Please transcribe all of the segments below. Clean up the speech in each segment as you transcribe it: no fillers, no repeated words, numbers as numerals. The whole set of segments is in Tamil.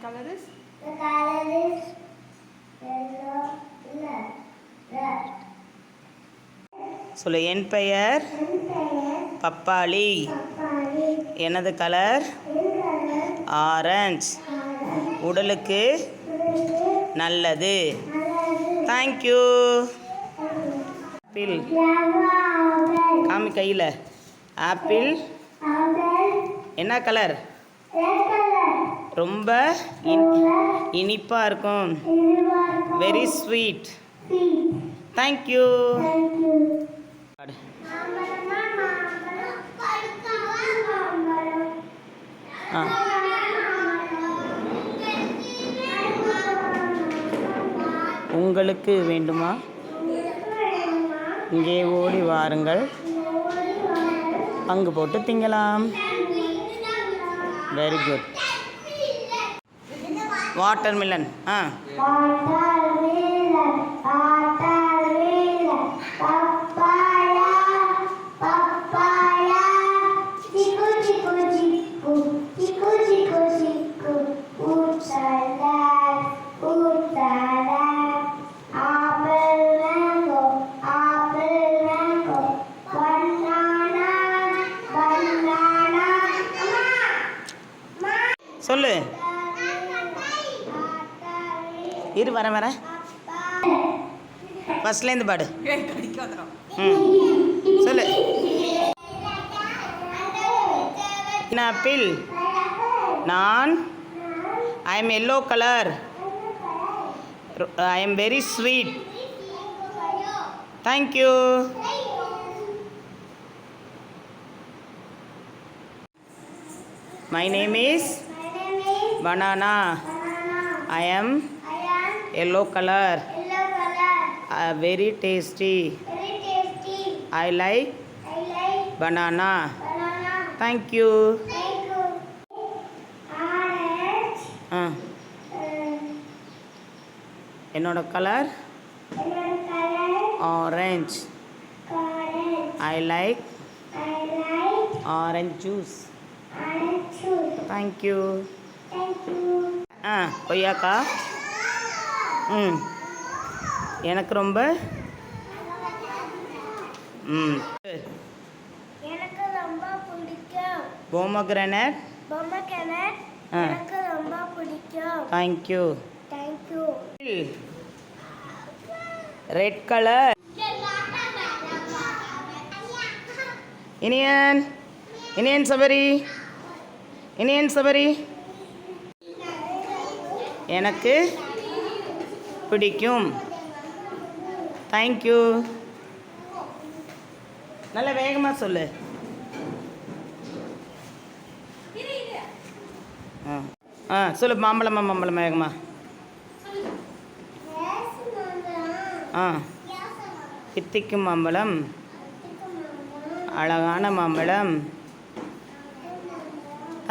color is? The color is yellow. Red. சொல்லு. என் பெயர் பப்பாளி. எனது கலர் ஆரஞ்சு. உடலுக்கு நல்லது. தேங்க்யூ. ஆப்பிள் காமி கையில். ஆப்பிள் என்ன கலர்? ரொம்ப இனிப்பாக இருக்கும். Very sweet. தேங்க்யூ. உங்களுக்கு வேண்டுமா? இங்கே ஓடி வாருங்கள், பங்கு போட்டு திங்கலாம். Very good. வாட்டர்மெலன். சொல்லு. இரு வரேன். ஃபஸ்ட்லேருந்து பாடு. சொல்லு. ஆப்பிள். நான் I am yellow colour. I am very sweet. Thank you. My name is banana. I am yellow color. Very tasty. I like banana. Thank you. என்னோட colour orange. I like orange juice. Thank you. கொய்யாக்கா. எனக்கு ரொம்ப எனக்கு ரொம்ப பிடிக்கும். பொமோகிரானேட். எனக்கு ரொம்ப பிடிக்கும். Thank you. Thank you. Red colour. Iniyan Sabari. எனக்கு பிடிக்கும். தேங்க்யூ. நல்ல வேகமாக சொல்லு. சொல்லு. மாம்பழம் வேகமா. பித்திக்கும் மாம்பழம். அழகான மாம்பழம்.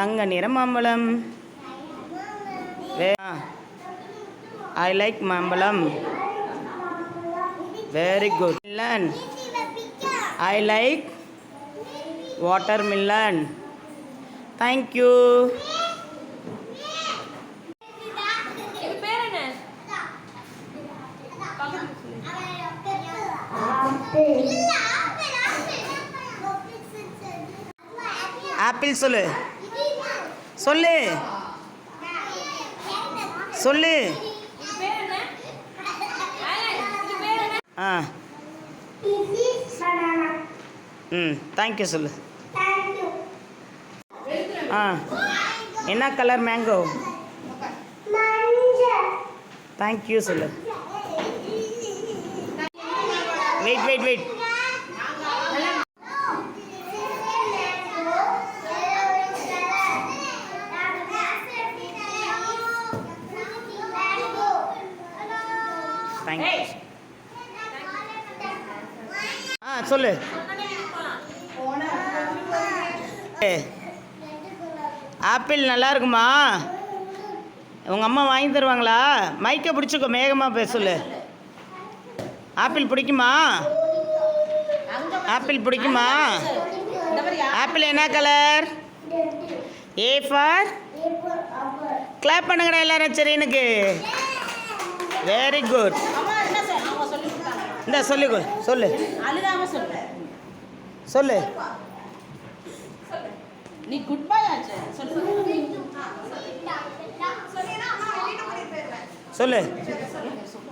தங்க நிற மாம்பழம். I like மாம்பழம். Very good. Melon. I like watermelon. Thank you. Apple. சொல்லு. தேங்க்யூ சொல்லு. என்ன கலர்? மேங்கோ. தேங்க்யூ சொல்லு. வெயிட். சொல்லு. ஆப்பிள் நல்லா இருக்குமா? உங்கள் அம்மா வாங்கி தருவாங்களா? மைக்கை பிடிச்சிக்கோ, மேகமாக பேச சொல்லு. ஆப்பிள் பிடிக்குமா? ஆப்பிள் என்ன கலர்? A for Apple, apple. Clap பண்ணுங்கடா எல்லாரும் செரீனுக்கு. Very good. அம்மா என்ன சார் அவங்க சொல்லி கொடுத்தாங்க. இந்த சொல்லு சொல்லு அழுகாம சொல்லு. சொல்லு. நீ குட் பாய் ஆச்சு. சொல்லு. சொல்லு. சொல்லு.